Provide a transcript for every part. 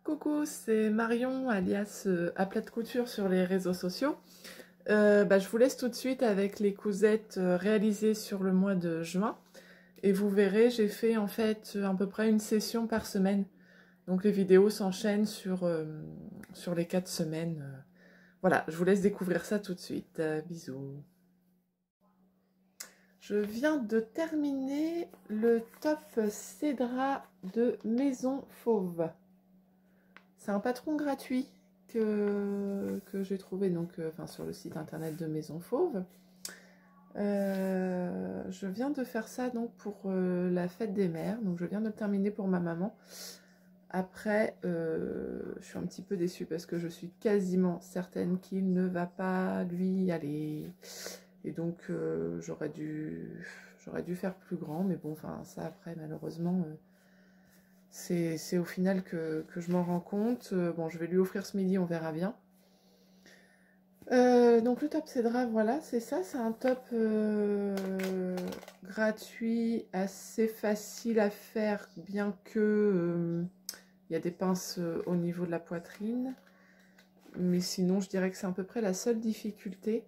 Coucou, c'est Marion, alias Aplate Couture sur les réseaux sociaux. Je vous laisse tout de suite avec les cousettes réalisées sur le mois de juin. Et vous verrez, j'ai fait en fait à peu près une session par semaine. Donc les vidéos s'enchaînent sur les 4 semaines. Voilà, je vous laisse découvrir ça tout de suite. Bisous. Je viens de terminer le top Cédra de Maison Fauve. C'est un patron gratuit que j'ai trouvé sur le site internet de Maison Fauve. Je viens de faire ça donc pour la fête des mères. Donc je viens de le terminer pour ma maman. Après, je suis un petit peu déçue parce que je suis quasiment certaine qu'il ne va pas lui aller. Et donc j'aurais dû faire plus grand. Mais bon, enfin ça après malheureusement... c'est au final que je m'en rends compte. Bon, je vais lui offrir ce midi, on verra bien. Donc le top Cédra, voilà, c'est ça. C'est un top gratuit, assez facile à faire, bien que il y a des pinces au niveau de la poitrine. Mais sinon, je dirais que c'est à peu près la seule difficulté.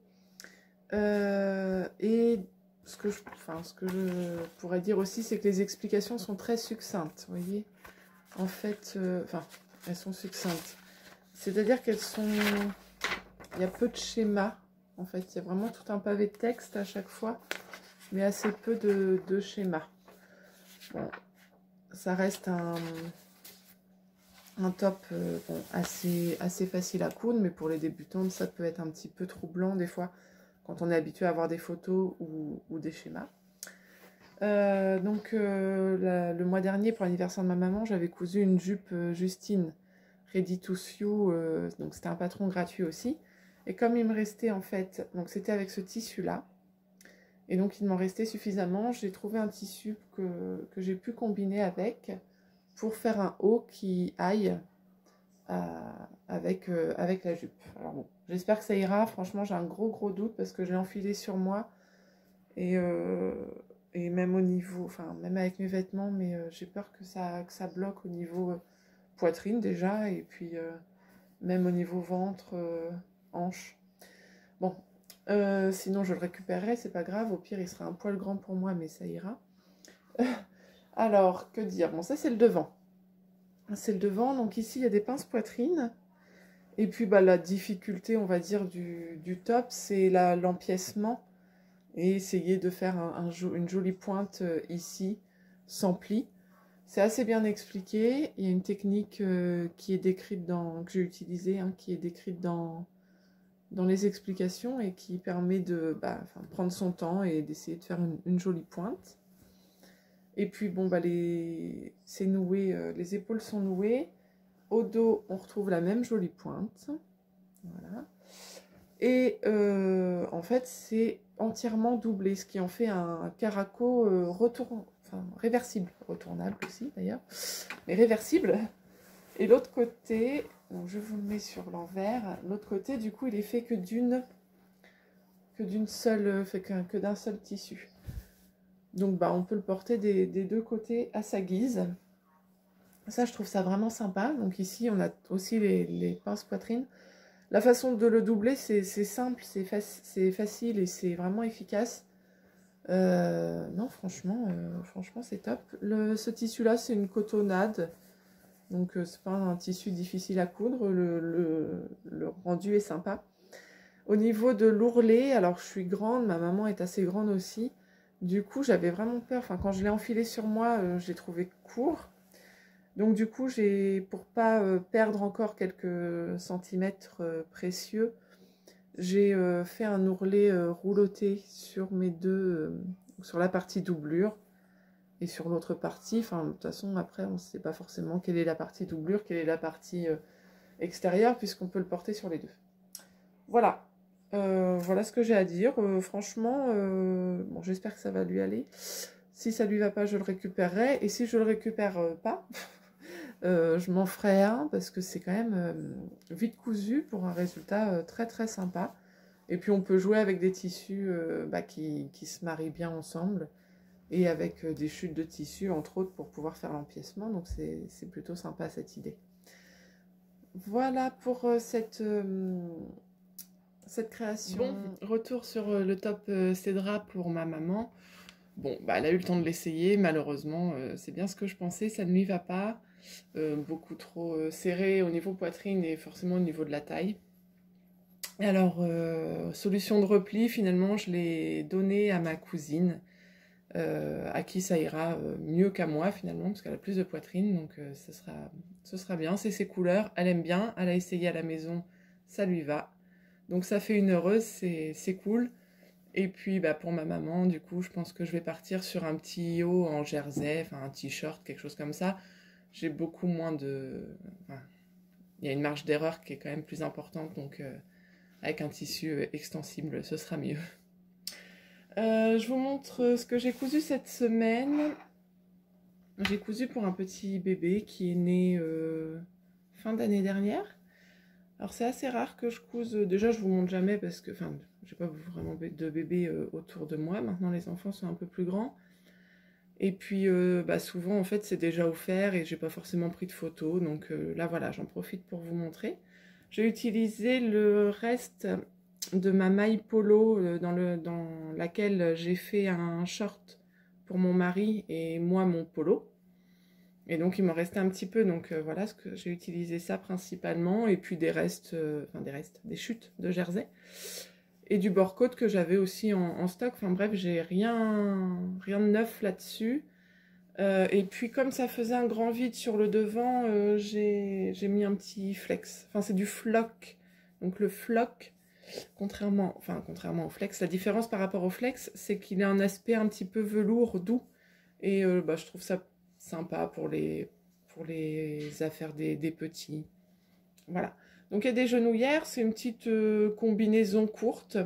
Et ce que je pourrais dire aussi, c'est que les explications sont très succinctes, vous voyez. En fait, elles sont succinctes. C'est-à-dire qu'elles sont... Il y a peu de schémas, en fait. Il y a vraiment tout un pavé de texte à chaque fois, mais assez peu de schémas. Bon, ça reste un top assez facile à coudre, mais pour les débutantes, ça peut être un petit peu troublant des fois, quand on est habitué à avoir des photos ou des schémas. Le mois dernier, pour l'anniversaire de ma maman, j'avais cousu une jupe Justine Ready to Sew, donc c'était un patron gratuit aussi. Et comme il me restait en fait, donc c'était avec ce tissu là, et donc il m'en restait suffisamment, j'ai trouvé un tissu que j'ai pu combiner avec pour faire un haut qui aille avec la jupe. Alors bon, j'espère que ça ira. Franchement, j'ai un gros doute parce que je l'ai enfilé sur moi et même au niveau, même avec mes vêtements, mais j'ai peur que ça bloque au niveau poitrine déjà, et puis même au niveau ventre, hanche. Bon, sinon je le récupérerai, c'est pas grave, au pire il sera un poil grand pour moi, mais ça ira. Alors, que dire? Bon, ça c'est le devant. C'est le devant, donc ici il y a des pinces poitrine, et puis la difficulté, on va dire, du top, c'est l'empiècement. Et essayer de faire une jolie pointe ici, sans pli. C'est assez bien expliqué. Il y a une technique qui est décrite que j'ai utilisée, qui est décrite dans les explications et qui permet de prendre son temps et d'essayer de faire une jolie pointe. Et puis, bon, c'est noué, les épaules sont nouées. Au dos, on retrouve la même jolie pointe. Voilà. Et en fait, c'est entièrement doublé, ce qui en fait un caraco réversible, retournable aussi d'ailleurs, mais réversible. Et l'autre côté, donc je vous le mets sur l'envers, l'autre côté, du coup, il est fait que d'un seul tissu. Donc, on peut le porter des deux côtés à sa guise. Ça, je trouve ça vraiment sympa. Donc ici, on a aussi les pinces poitrine. La façon de le doubler, c'est simple, c'est facile et c'est vraiment efficace. Non, franchement c'est top. Ce tissu-là, c'est une cotonnade. Donc, c'est pas un tissu difficile à coudre. Le rendu est sympa. Au niveau de l'ourlet, alors je suis grande, ma maman est assez grande aussi. Du coup, j'avais vraiment peur. Quand je l'ai enfilé sur moi, je l'ai trouvé court. Donc du coup, pour pas perdre encore quelques centimètres précieux, j'ai fait un ourlet rouloté sur sur la partie doublure et sur l'autre partie. De toute façon, après, on ne sait pas forcément quelle est la partie doublure, quelle est la partie extérieure, puisqu'on peut le porter sur les deux. Voilà. Voilà ce que j'ai à dire. Franchement, bon, j'espère que ça va lui aller. Si ça lui va pas, je le récupérerai. Et si je le récupère pas... je m'en ferai un parce que c'est quand même vite cousu pour un résultat très sympa. Et puis on peut jouer avec des tissus qui se marient bien ensemble et avec des chutes de tissu entre autres pour pouvoir faire l'empiècement. Donc c'est plutôt sympa cette idée. Voilà pour cette création. Bon, retour sur le top Cédra pour ma maman. Bon, bah, elle a eu le temps de l'essayer, malheureusement, c'est bien ce que je pensais, ça ne lui va pas. Beaucoup trop serré au niveau poitrine et forcément au niveau de la taille. Alors, solution de repli, finalement, je l'ai donnée à ma cousine, à qui ça ira mieux qu'à moi, finalement, parce qu'elle a plus de poitrine, donc ce sera bien. C'est ses couleurs, elle aime bien, elle a essayé à la maison, ça lui va. Donc ça fait une heureuse, c'est cool. Et puis bah, pour ma maman, du coup, je pense que je vais partir sur un petit haut en jersey, enfin un t-shirt, quelque chose comme ça. J'ai beaucoup moins de... Enfin, il y a une marge d'erreur qui est quand même plus importante, donc avec un tissu extensible, ce sera mieux. Je vous montre ce que j'ai cousu cette semaine. J'ai cousu pour un petit bébé qui est né fin d'année dernière. Alors c'est assez rare que je couse, déjà je vous montre jamais parce que, enfin, j'ai pas vraiment de bébé autour de moi, maintenant les enfants sont un peu plus grands. Et puis bah, souvent en fait c'est déjà offert et j'ai pas forcément pris de photos, donc là voilà, j'en profite pour vous montrer. J'ai utilisé le reste de ma maille polo dans laquelle j'ai fait un short pour mon mari et moi mon polo. Et donc il m'en restait un petit peu, donc voilà, ce que j'ai utilisé ça principalement, et puis des restes, des chutes de jersey, et du bord-côte que j'avais aussi en stock. Enfin bref, j'ai rien de neuf là-dessus. Et puis comme ça faisait un grand vide sur le devant, j'ai mis un petit flex. Enfin c'est du floc, donc le floc, contrairement au flex, la différence par rapport au flex, c'est qu'il a un aspect un petit peu velours doux, et bah, je trouve ça sympa pour les affaires des petits. Voilà. Donc il y a des genouillères, c'est une petite combinaison courte,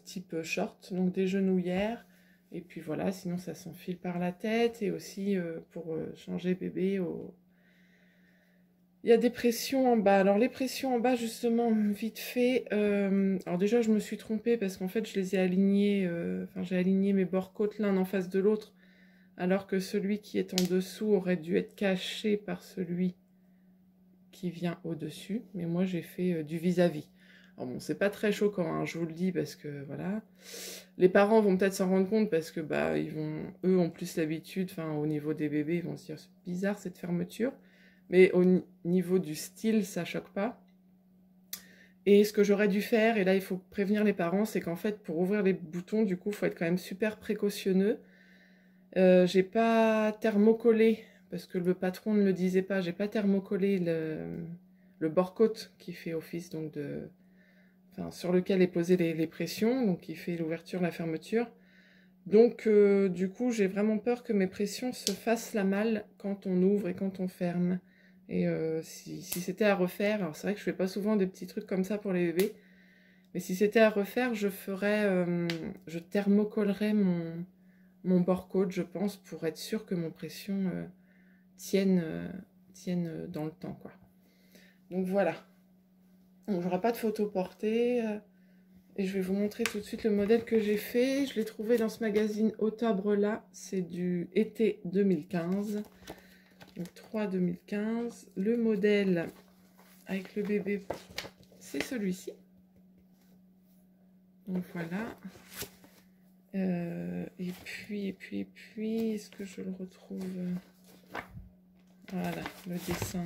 type short, donc des genouillères. Et puis voilà, sinon ça s'enfile par la tête, et aussi pour changer bébé. Il y a des pressions en bas. Alors les pressions en bas, justement, vite fait. Alors déjà, je me suis trompée parce qu'en fait, je les ai alignés. Enfin, j'ai aligné mes bords-côtes l'un en face de l'autre, alors que celui qui est en dessous aurait dû être caché par celui qui vient au-dessus. Mais moi, j'ai fait du vis-à-vis. Alors bon, c'est pas très choquant, hein, je vous le dis, parce que voilà. Les parents vont peut-être s'en rendre compte parce que bah eux ont plus l'habitude. Enfin, au niveau des bébés, ils vont se dire c'est bizarre cette fermeture. Mais au niveau du style, ça choque pas. Et ce que j'aurais dû faire, et là il faut prévenir les parents, c'est qu'en fait pour ouvrir les boutons, du coup, il faut être quand même super précautionneux. J'ai pas thermocollé, parce que le patron ne le disait pas, j'ai pas thermocollé le bord-côte qui fait office donc enfin, sur lequel est posé les pressions, donc qui fait l'ouverture, la fermeture. Donc du coup j'ai vraiment peur que mes pressions se fassent la malle quand on ouvre et quand on ferme. Et si c'était à refaire, alors c'est vrai que je fais pas souvent des petits trucs comme ça pour les bébés, mais si c'était à refaire, je thermocollerais mon bord-côte, je pense, pour être sûr que mon pression tienne dans le temps, quoi. Donc voilà. Donc j'aurai pas de photo portée, et je vais vous montrer tout de suite le modèle que j'ai fait. Je l'ai trouvé dans ce magazine Octobre là, c'est du été 2015. Donc 3 2015. Le modèle avec le bébé, c'est celui-ci. Donc voilà. Et puis, est-ce que je le retrouve? Voilà, le dessin.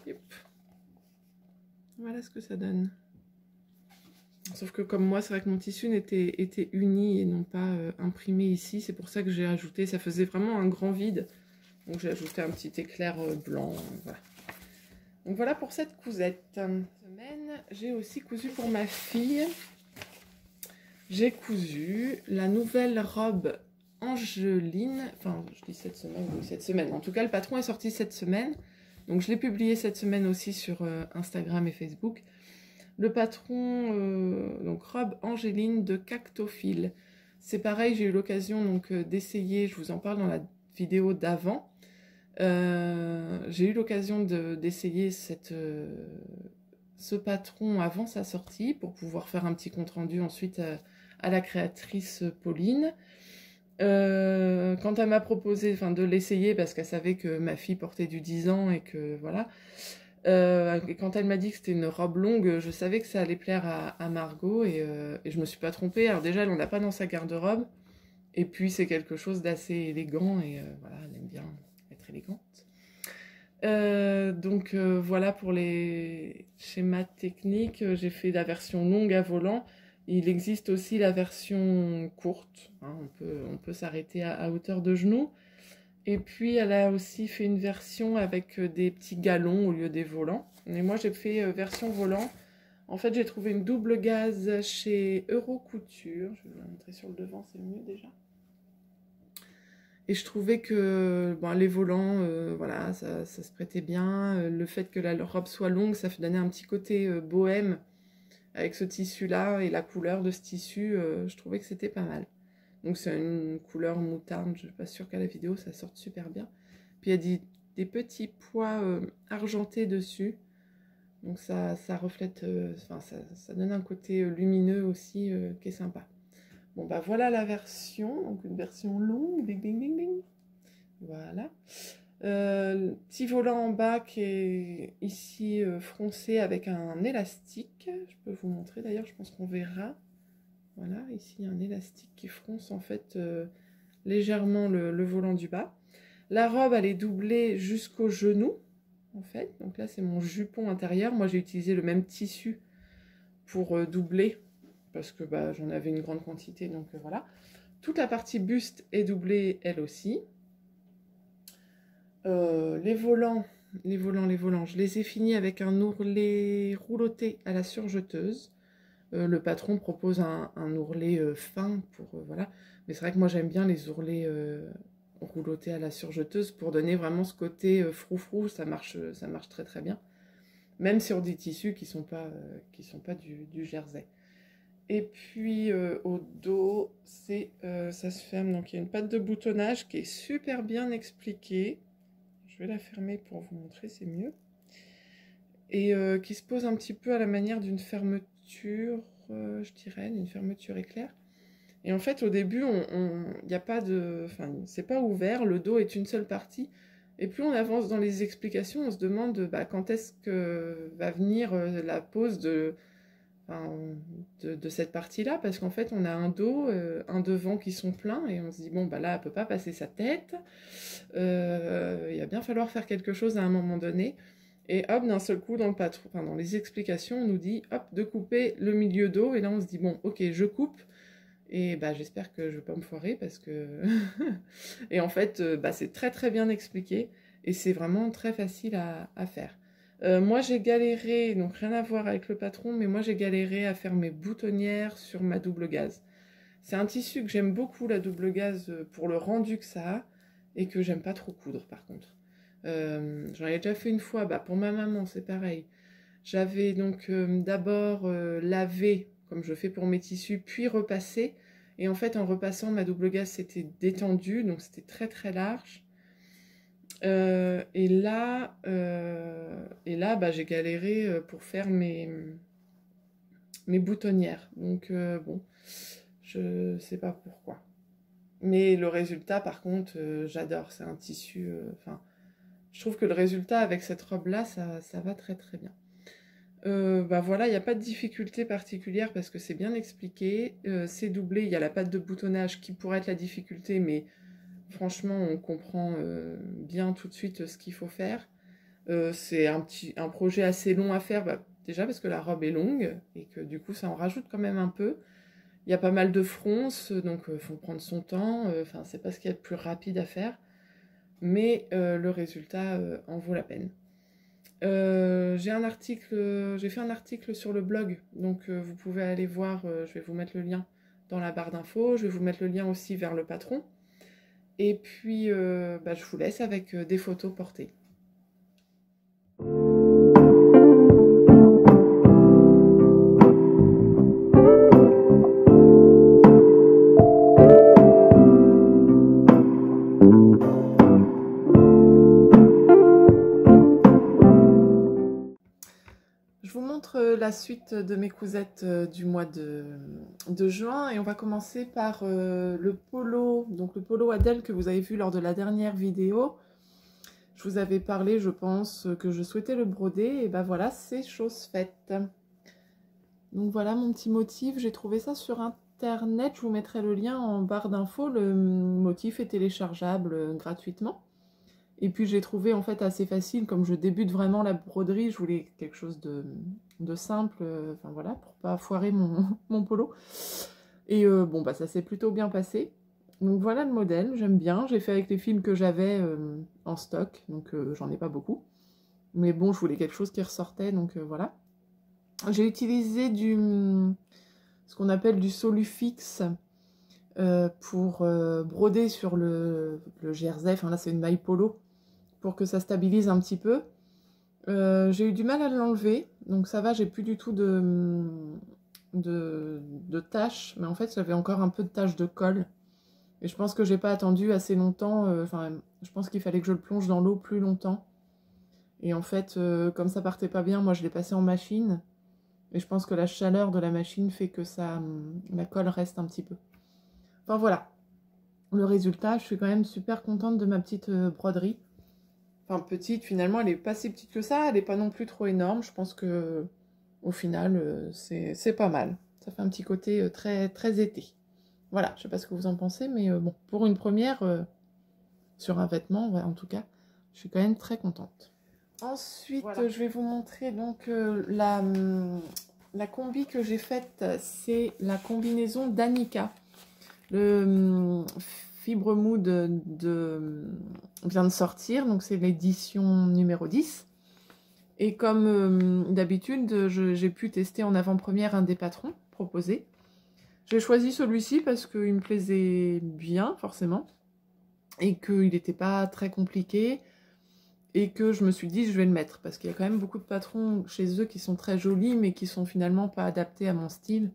Yep. Voilà ce que ça donne. Sauf que comme moi, c'est vrai que mon tissu était uni et non pas imprimé ici. C'est pour ça que j'ai ajouté, ça faisait vraiment un grand vide. Donc j'ai ajouté un petit éclair blanc. Voilà. Donc voilà pour cette cousette. Cette semaine, j'ai aussi cousu pour ma fille. J'ai cousu la nouvelle robe Angeline. Enfin, je dis cette semaine, oui, cette semaine. En tout cas, le patron est sorti cette semaine. Donc je l'ai publié cette semaine aussi sur Instagram et Facebook. Le patron, donc robe Angéline de Cactophile. C'est pareil, j'ai eu l'occasion donc d'essayer, je vous en parle dans la vidéo d'avant. J'ai eu l'occasion d'essayer ce patron avant sa sortie pour pouvoir faire un petit compte rendu ensuite à la créatrice Pauline. quand elle m'a proposé de l'essayer, parce qu'elle savait que ma fille portait du 10 ans et que voilà, et quand elle m'a dit que c'était une robe longue, je savais que ça allait plaire à Margot et je me suis pas trompée. Alors déjà, elle en a pas dans sa garde-robe, et puis c'est quelque chose d'assez élégant et voilà, elle aime bien être élégante. Donc voilà pour les schémas techniques. J'ai fait la version longue à volant. Il existe aussi la version courte, hein, on peut s'arrêter à hauteur de genou. Et puis elle a aussi fait une version avec des petits galons au lieu des volants. Et moi j'ai fait version volant. En fait j'ai trouvé une double gaze chez Eurocouture. Je vais vous la montrer sur le devant, c'est mieux déjà. Et je trouvais que les volants, voilà, ça se prêtait bien. Le fait que la robe soit longue, ça donnait un petit côté bohème avec ce tissu-là et la couleur de ce tissu. Je trouvais que c'était pas mal. Donc c'est une couleur moutarde, je ne suis pas sûre qu'à la vidéo ça sorte super bien. Puis il y a des petits pois argentés dessus. Donc ça reflète, ça donne un côté lumineux aussi qui est sympa. Bon bah voilà la version, donc une version longue, bing bing bing bing. Voilà. Petit volant en bas qui est ici froncé avec un élastique. Je peux vous montrer d'ailleurs, je pense qu'on verra. Voilà, ici il y a un élastique qui fronce en fait légèrement le volant du bas. La robe elle est doublée jusqu'au genou en fait. Donc là c'est mon jupon intérieur. Moi j'ai utilisé le même tissu pour doubler parce que j'en avais une grande quantité, donc voilà. Toute la partie buste est doublée elle aussi. Les volants, je les ai finis avec un ourlet rouloté à la surjeteuse. Le patron propose un ourlet fin pour voilà, mais c'est vrai que moi j'aime bien les ourlets roulotés à la surjeteuse pour donner vraiment ce côté froufrou. Ça marche très très bien, même sur des tissus qui sont pas du jersey. Et puis au dos, ça se ferme, donc il y a une patte de boutonnage qui est super bien expliquée. Je vais la fermer pour vous montrer, c'est mieux. Et qui se pose un petit peu à la manière d'une fermeture, je dirais, d'une fermeture éclair. Et en fait, au début, il n'y a pas de... Enfin, c'est pas ouvert, le dos est une seule partie. Et plus on avance dans les explications, on se demande quand est-ce que va venir la pose de cette partie-là, parce qu'en fait, on a un dos, un devant qui sont pleins, et on se dit, bon, là, elle peut pas passer sa tête. Il va bien falloir faire quelque chose à un moment donné. Et hop, d'un seul coup, dans les explications, on nous dit, hop, de couper le milieu dos. Et là, on se dit, bon, ok, je coupe. Et j'espère que je ne vais pas me foirer parce que... Et en fait, c'est très très bien expliqué. Et c'est vraiment très facile à faire. Moi, j'ai galéré, donc rien à voir avec le patron, mais moi, j'ai galéré à faire mes boutonnières sur ma double gaze. C'est un tissu que j'aime beaucoup, la double gaze, pour le rendu que ça a. Et que j'aime pas trop coudre, par contre. J'en ai déjà fait une fois, pour ma maman c'est pareil. J'avais donc d'abord lavé comme je fais pour mes tissus, puis repassé, et en fait en repassant ma double gaze s'était détendue, donc c'était très très large. Et là j'ai galéré pour faire mes boutonnières, donc bon, je sais pas pourquoi. Mais le résultat, par contre, j'adore. C'est un tissu... je trouve que le résultat avec cette robe-là, ça va très très bien. Voilà, il n'y a pas de difficulté particulière parce que c'est bien expliqué. C'est doublé, il y a la patte de boutonnage qui pourrait être la difficulté, mais franchement, on comprend bien tout de suite ce qu'il faut faire. C'est un projet assez long à faire, déjà parce que la robe est longue et que du coup, ça en rajoute quand même un peu. Il y a pas mal de fronces, donc il faut prendre son temps. C'est pas ce qu'il y a de plus rapide à faire. Mais le résultat en vaut la peine. J'ai fait un article sur le blog, donc vous pouvez aller voir, je vais vous mettre le lien dans la barre d'infos, je vais vous mettre le lien aussi vers le patron. Et puis, je vous laisse avec des photos portées. la suite de mes cousettes du mois de juin. Et on va commencer par le polo. Donc le polo Adèle que vous avez vu lors de la dernière vidéo. Je vous avais parlé, je pense, que je souhaitais le broder. Et ben voilà, c'est chose faite. Donc voilà mon petit motif. J'ai trouvé ça sur Internet. Je vous mettrai le lien en barre d'infos. Le motif est téléchargeable gratuitement. Et puis j'ai trouvé en fait assez facile, comme je débute vraiment la broderie, je voulais quelque chose de simple, enfin voilà, pour pas foirer mon polo. Et bon bah ça s'est plutôt bien passé. Donc voilà le modèle, j'aime bien. J'ai fait avec les fils que j'avais en stock, donc j'en ai pas beaucoup. Mais bon, je voulais quelque chose qui ressortait, donc voilà. J'ai utilisé ce qu'on appelle du Solufix pour broder sur le jersey. Enfin là c'est une maille polo, pour que ça stabilise un petit peu. J'ai eu du mal à l'enlever, donc ça va, j'ai plus du tout de taches, mais en fait j'avais encore un peu de taches de colle. Et je pense que j'ai pas attendu assez longtemps, enfin je pense qu'il fallait que je le plonge dans l'eau plus longtemps. Et en fait, comme ça partait pas bien, moi je l'ai passé en machine. Et je pense que la chaleur de la machine fait que la colle reste un petit peu. Enfin voilà, le résultat, je suis quand même super contente de ma petite broderie. Enfin, petite, finalement, elle n'est pas si petite que ça, elle n'est pas non plus trop énorme. Je pense que au final, c'est pas mal. Ça fait un petit côté très, très été. Voilà, je sais pas ce que vous en pensez, mais bon, pour une première, sur un vêtement, ouais, en tout cas, je suis quand même très contente. Ensuite, voilà. Je vais vous montrer donc la combi que j'ai faite, c'est la combinaison d'Annika. Le Fibre Mood vient de sortir, donc c'est l'édition numéro 10. Et comme d'habitude, j'ai pu tester en avant-première un des patrons proposés. J'ai choisi celui-ci parce qu'il me plaisait bien, forcément, et qu'il n'était pas très compliqué, et que je me suis dit, je vais le mettre, parce qu'il y a quand même beaucoup de patrons chez eux qui sont très jolis, mais qui sont finalement pas adaptés à mon style.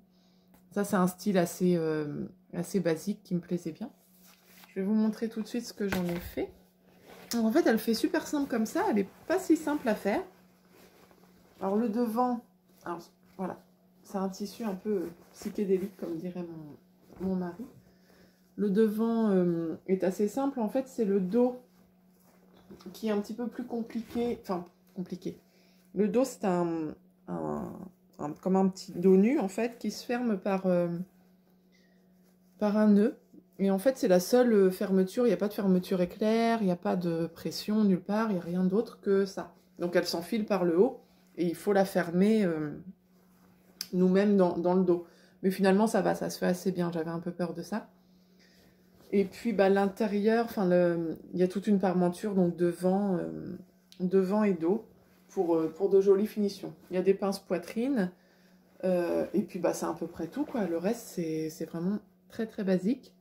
Ça, c'est un style assez basique qui me plaisait bien. Je vais vous montrer tout de suite ce que j'en ai fait. En fait, elle fait super simple comme ça. Elle n'est pas si simple à faire. Alors, le devant, alors, voilà, c'est un tissu un peu psychédélique, comme dirait mon mari. Le devant est assez simple. En fait, c'est le dos qui est un petit peu plus compliqué. Enfin, compliqué. Le dos, c'est comme un petit dos nu, en fait, qui se ferme par un nœud. Et en fait, c'est la seule fermeture. Il n'y a pas de fermeture éclair, il n'y a pas de pression nulle part, il n'y a rien d'autre que ça. Donc, elle s'enfile par le haut et il faut la fermer nous-mêmes dans le dos. Mais finalement, ça va, ça se fait assez bien. J'avais un peu peur de ça. Et puis, bah, l'intérieur, il y a toute une parmenture, donc devant et dos, pour de jolies finitions. Il y a des pinces poitrine. Et puis, bah, c'est à peu près tout, quoi. Le reste, c'est vraiment très, très basique.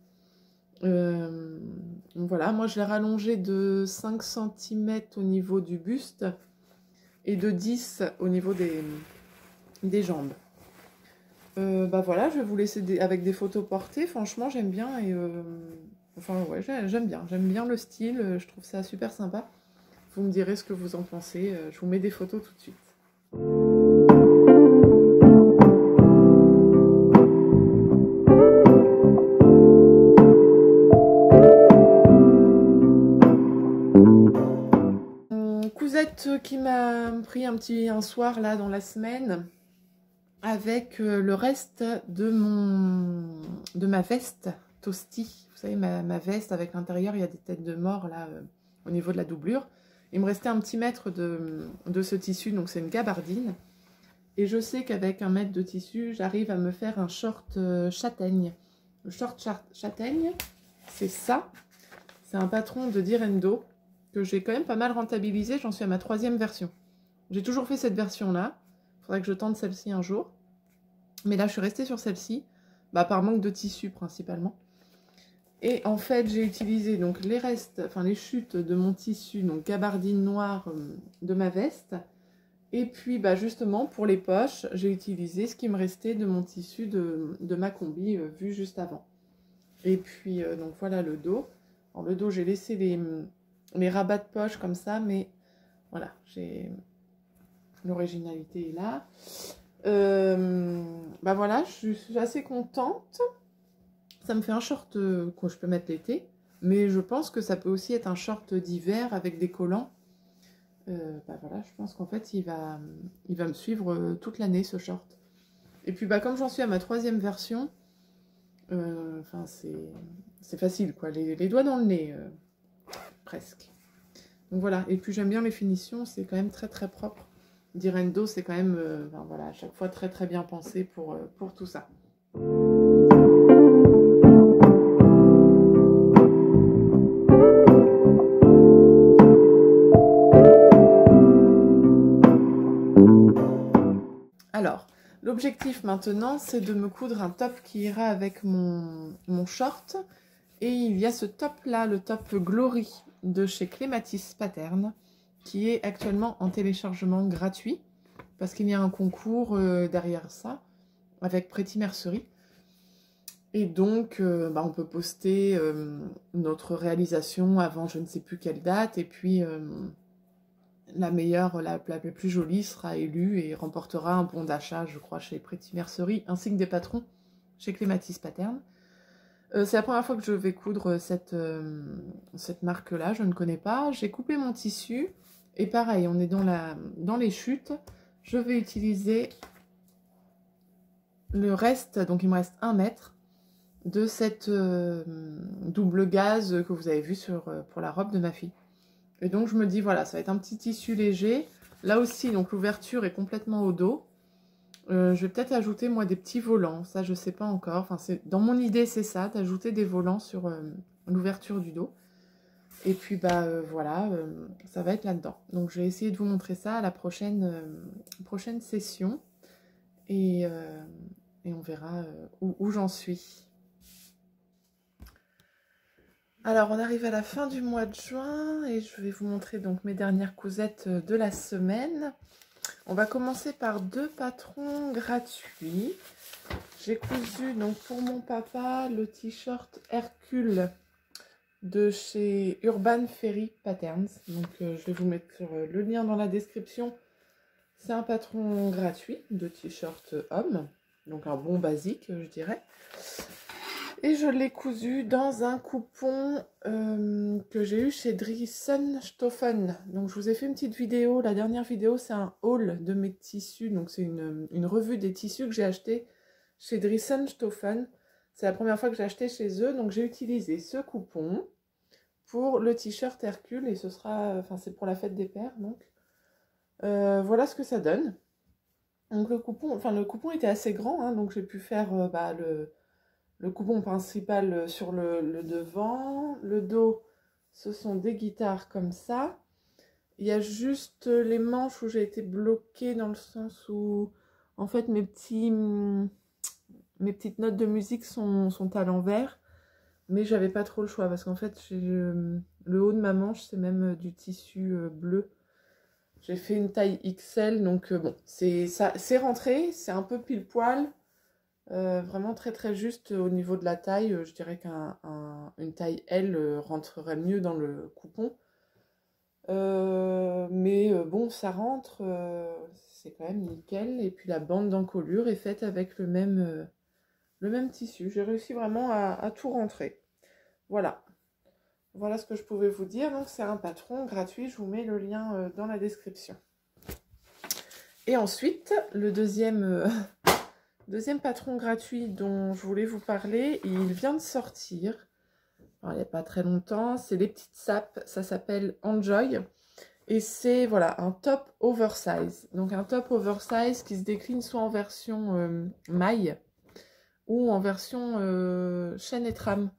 Voilà, moi je l'ai rallongé de 5 cm au niveau du buste et de 10 au niveau des jambes. Bah voilà, je vais vous laisser avec des photos portées. Franchement, j'aime bien et enfin ouais, j'aime bien le style. Je trouve ça super sympa. Vous me direz ce que vous en pensez. Je vous mets des photos tout de suite. Qui m'a pris un soir là dans la semaine avec le reste de ma veste Toasty. Vous savez, ma veste avec l'intérieur, il y a des têtes de mort là au niveau de la doublure. Il me restait un petit mètre de ce tissu, donc c'est une gabardine. Et je sais qu'avec un mètre de tissu, j'arrive à me faire un short châtaigne. Le short châtaigne, c'est ça. C'est un patron de Direndo que j'ai quand même pas mal rentabilisé, j'en suis à ma 3e version. J'ai toujours fait cette version-là, il faudrait que je tente celle-ci un jour. Mais là, je suis restée sur celle-ci, bah, par manque de tissu principalement. Et en fait, j'ai utilisé donc les restes, enfin les chutes de mon tissu, donc gabardine noire de ma veste. Et puis, bah, justement, pour les poches, j'ai utilisé ce qui me restait de mon tissu de ma combi vu juste avant. Et puis, donc voilà le dos. Alors, le dos, j'ai laissé les rabats de poche comme ça, mais voilà, l'originalité est là. Bah voilà, je suis assez contente. Ça me fait un short que je peux mettre l'été, mais je pense que ça peut aussi être un short d'hiver avec des collants. Bah voilà, je pense qu'en fait, il va me suivre toute l'année, ce short. Et puis, bah, comme j'en suis à ma 3e version, enfin, c'est facile, quoi. Les doigts dans le nez, presque. Donc voilà, et puis j'aime bien les finitions, c'est quand même très très propre. Direndo, c'est quand même, ben voilà, à chaque fois très très bien pensé pour tout ça. Alors, l'objectif maintenant, c'est de me coudre un top qui ira avec mon short. Et il y a ce top-là, le top Glory de chez Clematis Pattern, qui est actuellement en téléchargement gratuit, parce qu'il y a un concours derrière ça, avec Pretty Mercerie. Et donc, bah, on peut poster notre réalisation avant je ne sais plus quelle date, et puis la meilleure, la plus jolie sera élue et remportera un bon d'achat, je crois, chez Pretty Mercerie, ainsi que des patrons chez Clematis Pattern. C'est la première fois que je vais coudre cette marque-là, je ne connais pas. J'ai coupé mon tissu, et pareil, on est dans les chutes. Je vais utiliser le reste, donc il me reste 1 mètre, de cette double gaze que vous avez vu pour la robe de ma fille. Et donc je me dis, voilà, ça va être un petit tissu léger. Là aussi, donc l'ouverture est complètement au dos. Je vais peut-être ajouter, moi, des petits volants. Ça, je sais pas encore. Enfin, dans mon idée, c'est ça, d'ajouter des volants sur l'ouverture du dos. Et puis, bah, voilà, ça va être là-dedans. Donc, je vais essayer de vous montrer ça à la prochaine session. Et on verra où j'en suis. Alors, on arrive à la fin du mois de juin. Et je vais vous montrer donc mes dernières cousettes de la semaine. On va commencer par 2 patrons gratuits. J'ai cousu donc pour mon papa le t-shirt Hercule de chez Urban Fairy Patterns. Donc je vais vous mettre le lien dans la description. C'est un patron gratuit de t-shirt homme. Donc un bon basique, je dirais. Et je l'ai cousu dans un coupon que j'ai eu chez Dressenstoffen. Donc je vous ai fait une petite vidéo. La dernière vidéo, c'est un haul de mes tissus. Donc c'est une revue des tissus que j'ai acheté chez Dressenstoffen. C'est la première fois que j'ai acheté chez eux. Donc j'ai utilisé ce coupon pour le t-shirt Hercule. Et ce sera, enfin c'est pour la fête des pères. Donc voilà ce que ça donne. Donc le coupon était assez grand. Hein, donc j'ai pu faire le coupon principal sur le devant. Le dos, ce sont des guitares comme ça. Il y a juste les manches où j'ai été bloquée dans le sens où, en fait, mes petites notes de musique sont à l'envers. Mais j'avais pas trop le choix parce qu'en fait, le haut de ma manche, c'est même du tissu bleu. J'ai fait une taille XL, donc bon, c'est rentré, c'est un peu pile poil. Vraiment très très juste au niveau de la taille. Je dirais qu'une taille L rentrerait mieux dans le coupon. Mais bon, ça rentre, c'est quand même nickel. Et puis la bande d'encolure est faite avec le même tissu. J'ai réussi vraiment à tout rentrer. Voilà. Voilà ce que je pouvais vous dire. Donc c'est un patron gratuit. Je vous mets le lien dans la description. Et ensuite, le deuxième patron gratuit dont je voulais vous parler, il vient de sortir. Alors, il n'y a pas très longtemps. C'est les petites sapes. Ça s'appelle Enjoy. Et c'est voilà, un top oversize. Donc un top oversize qui se décline soit en version maille ou en version chaîne et trame.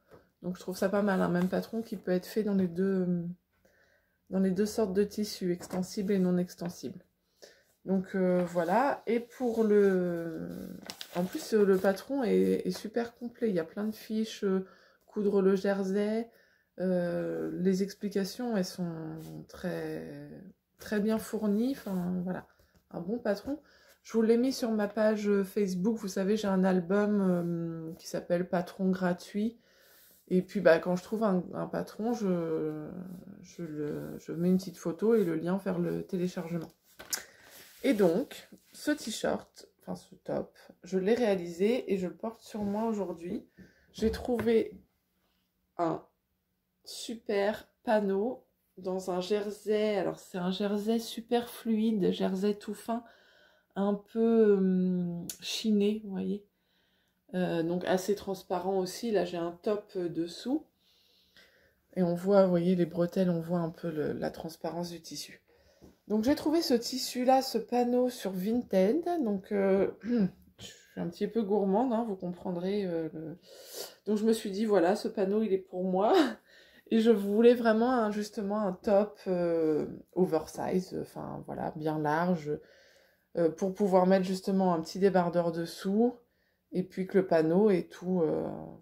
Donc je trouve ça pas mal. Un même patron qui peut être fait dans les deux sortes de tissus, extensibles et non extensibles. Donc voilà, et pour en plus le patron est super complet, il y a plein de fiches, coudre le jersey, les explications elles sont très, très bien fournies, enfin voilà, un bon patron. Je vous l'ai mis sur ma page Facebook, vous savez j'ai un album qui s'appelle Patron gratuit, et puis bah, quand je trouve un patron, je mets une petite photo et le lien vers le téléchargement. Et donc, ce t-shirt, enfin ce top, je l'ai réalisé et je le porte sur moi aujourd'hui. J'ai trouvé un super panneau dans un jersey. Alors c'est un jersey super fluide, jersey tout fin, un peu chiné, vous voyez. Donc assez transparent aussi. Là j'ai un top dessous. Et on voit, vous voyez, les bretelles, on voit un peu la transparence du tissu. Donc j'ai trouvé ce tissu-là, ce panneau sur Vinted. Donc je suis un petit peu gourmande, hein, vous comprendrez. Donc je me suis dit, voilà, ce panneau, il est pour moi. Et je voulais vraiment justement un top oversize, enfin voilà, bien large, pour pouvoir mettre justement un petit débardeur dessous. Et puis que le panneau et tout,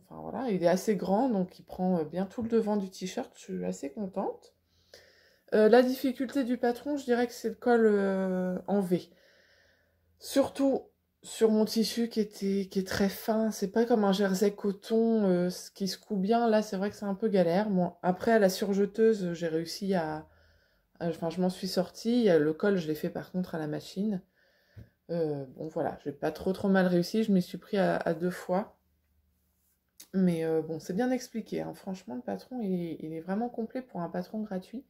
enfin voilà, il est assez grand, donc il prend bien tout le devant du t-shirt. Je suis assez contente. La difficulté du patron, je dirais que c'est le col en V. Surtout sur mon tissu qui est très fin. C'est pas comme un jersey coton qui se coud bien. Là, c'est vrai que c'est un peu galère. Bon, après, à la surjeteuse, j'ai réussi enfin, je m'en suis sortie. Le col, je l'ai fait par contre à la machine. Bon, voilà, j'ai pas trop mal réussi. Je m'y suis pris à 2 fois. Mais bon, c'est bien expliqué, hein. Franchement, le patron, il est vraiment complet pour un patron gratuit.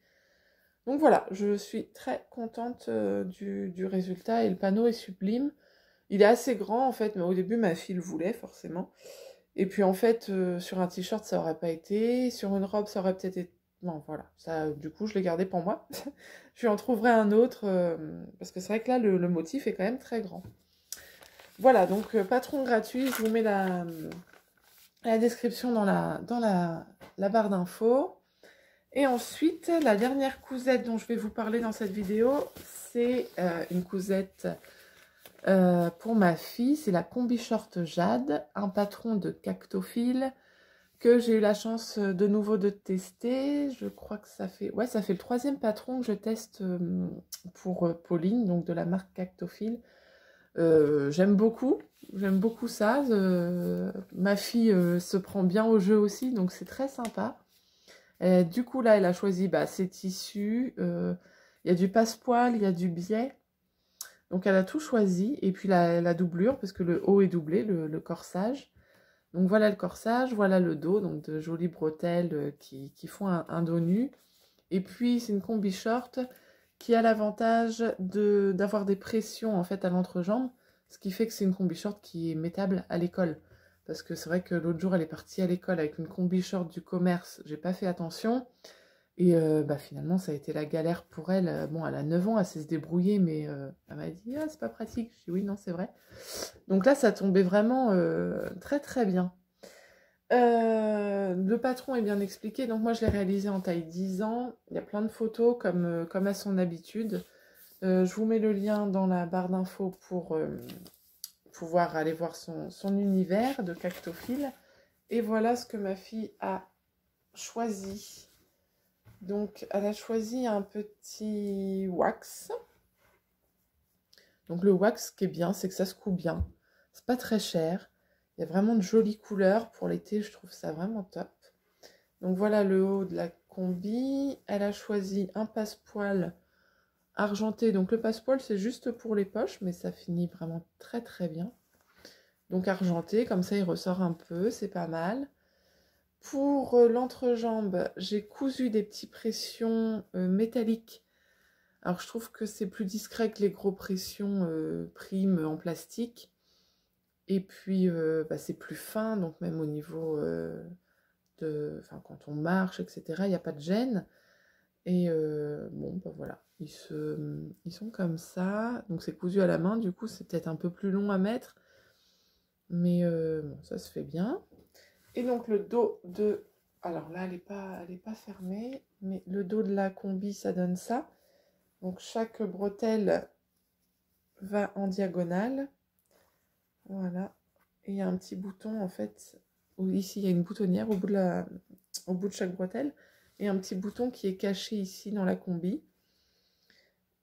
Donc voilà, je suis très contente du résultat et le panneau est sublime. Il est assez grand en fait, mais au début ma fille le voulait forcément. Et puis en fait, sur un t-shirt ça aurait pas été, sur une robe ça aurait peut-être été... Non voilà, ça, du coup je l'ai gardé pour moi. Je lui en trouverai un autre, parce que c'est vrai que là le motif est quand même très grand. Voilà, donc patron gratuit, je vous mets la description dans la barre d'infos. Et ensuite, la dernière cousette dont je vais vous parler dans cette vidéo, c'est une cousette pour ma fille. C'est la Combi Short Jade, un patron de Cactophile que j'ai eu la chance de nouveau de tester. Je crois que ça fait... Ouais, ça fait le 3e patron que je teste pour Pauline, donc de la marque Cactophile. J'aime beaucoup ça. Ma fille se prend bien au jeu aussi, donc c'est très sympa. Du coup, là, elle a choisi ses tissus. Il y a du passepoil, il y a du biais. Donc, elle a tout choisi. Et puis, la doublure, parce que le haut est doublé, le corsage. Donc, voilà le corsage, voilà le dos. Donc, de jolies bretelles qui font un dos nu. Et puis, c'est une combi short qui a l'avantage d'avoir des pressions, en fait, à l'entrejambe. Ce qui fait que c'est une combi short qui est mettable à l'école. Parce que c'est vrai que l'autre jour, elle est partie à l'école avec une combi short du commerce. J'ai pas fait attention. Et finalement, ça a été la galère pour elle. Bon, elle a 9 ans, elle sait se débrouiller, mais elle m'a dit « Ah, c'est pas pratique ». Je dis « Oui, non, c'est vrai ». Donc là, ça tombait vraiment très, très bien. Le patron est bien expliqué. Donc moi, je l'ai réalisé en taille 10 ans. Il y a plein de photos, comme à son habitude. Je vous mets le lien dans la barre d'infos pour... pouvoir aller voir son univers de Cactophile. Et voilà ce que ma fille a choisi. Donc, elle a choisi un petit wax. Donc, le wax, ce qui est bien, c'est que ça se coud bien. C'est pas très cher. Il y a vraiment de jolies couleurs. Pour l'été, je trouve ça vraiment top. Donc, voilà le haut de la combi. Elle a choisi un passepoil argenté. Donc, le passepoil, c'est juste pour les poches, mais ça finit vraiment très, très bien. Donc argenté, comme ça il ressort un peu, c'est pas mal. Pour l'entrejambe, j'ai cousu des petits pressions métalliques. Alors je trouve que c'est plus discret que les gros pressions primes en plastique. Et puis c'est plus fin, donc même au niveau quand on marche, etc., il n'y a pas de gêne. Et voilà, ils sont comme ça. Donc c'est cousu à la main, du coup c'est peut-être un peu plus long à mettre. Mais bon, ça se fait bien. Et donc le dos de... Alors là, elle est pas fermée, mais le dos de la combi, ça donne ça. Donc chaque bretelle va en diagonale. Voilà. Et il y a un petit bouton, en fait, où ici, il y a une boutonnière au bout de chaque bretelle. Et un petit bouton qui est caché ici dans la combi.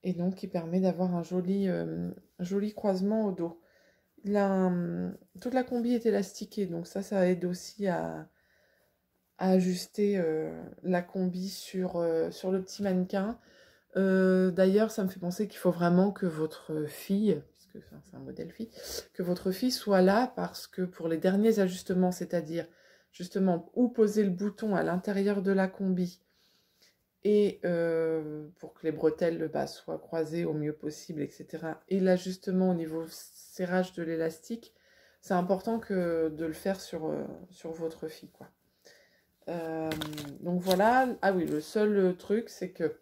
Et donc, qui permet d'avoir un joli croisement au dos. Toute la combi est élastiquée, donc ça aide aussi à ajuster la combi sur le petit mannequin. D'ailleurs, ça me fait penser qu'il faut vraiment que votre fille, puisque c'est un modèle fille, que votre fille soit là parce que pour les derniers ajustements, c'est-à-dire justement où poser le bouton à l'intérieur de la combi et pour que les bretelles soient croisées au mieux possible, etc. Et l'ajustement au niveau serrage de l'élastique, c'est important de le faire sur votre fille, quoi. Donc voilà. Ah oui, le seul truc, c'est que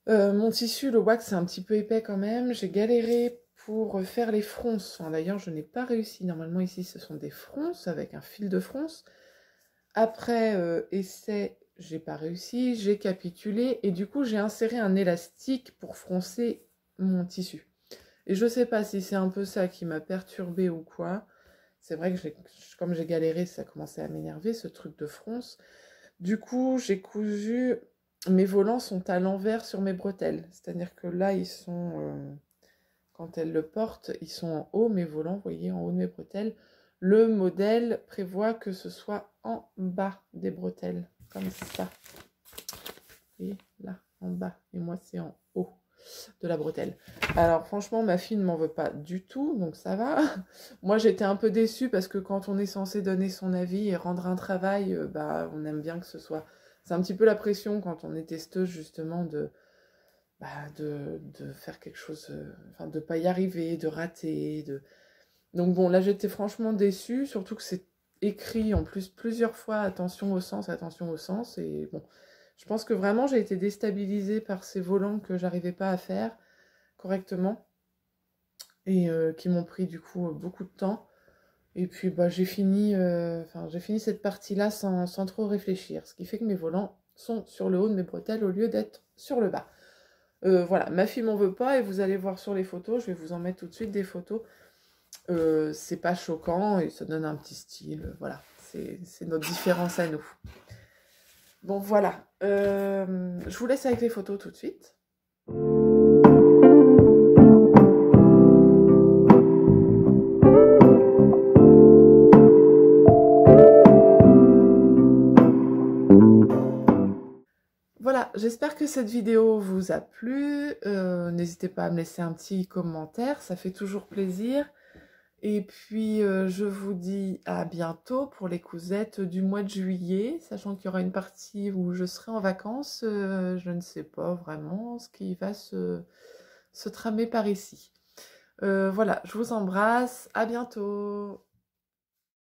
mon tissu, le wax, c'est un petit peu épais quand même. J'ai galéré pour faire les fronces. Enfin, d'ailleurs, je n'ai pas réussi. Normalement, ici, ce sont des fronces avec un fil de fronce. Après essai, j'ai pas réussi. J'ai capitulé. Et du coup, j'ai inséré un élastique pour froncer mon tissu. Et je sais pas si c'est un peu ça qui m'a perturbée ou quoi. C'est vrai que comme j'ai galéré, ça commençait à m'énerver, ce truc de fronce. Du coup, j'ai cousu... Mes volants sont à l'envers sur mes bretelles. C'est-à-dire que là, ils sont... quand elles le portent, ils sont en haut, mes volants, vous voyez, en haut de mes bretelles. Le modèle prévoit que ce soit en bas des bretelles, comme ça. Et là, en bas. Et moi, c'est en haut de la bretelle. Alors franchement, ma fille ne m'en veut pas du tout, donc ça va. Moi, j'étais un peu déçue parce que quand on est censé donner son avis et rendre un travail, on aime bien que ce soit... C'est un petit peu la pression quand on est testeuse, justement, de faire quelque chose... Enfin, de pas y arriver, de rater, Donc bon, là, j'étais franchement déçue, surtout que c'est écrit en plus plusieurs fois, attention au sens, et bon... Je pense que vraiment, j'ai été déstabilisée par ces volants que j'arrivais pas à faire correctement et qui m'ont pris du coup beaucoup de temps. Et puis j'ai fini cette partie-là sans trop réfléchir, ce qui fait que mes volants sont sur le haut de mes bretelles au lieu d'être sur le bas. Voilà, ma fille m'en veut pas et vous allez voir sur les photos, je vais vous en mettre tout de suite des photos. C'est pas choquant et ça donne un petit style, voilà, c'est notre différence à nous. Bon voilà, je vous laisse avec les photos tout de suite. Voilà, j'espère que cette vidéo vous a plu. N'hésitez pas à me laisser un petit commentaire, ça fait toujours plaisir. Et puis, je vous dis à bientôt pour les cousettes du mois de juillet, sachant qu'il y aura une partie où je serai en vacances. Je ne sais pas vraiment ce qui va se tramer par ici. Voilà, je vous embrasse, à bientôt.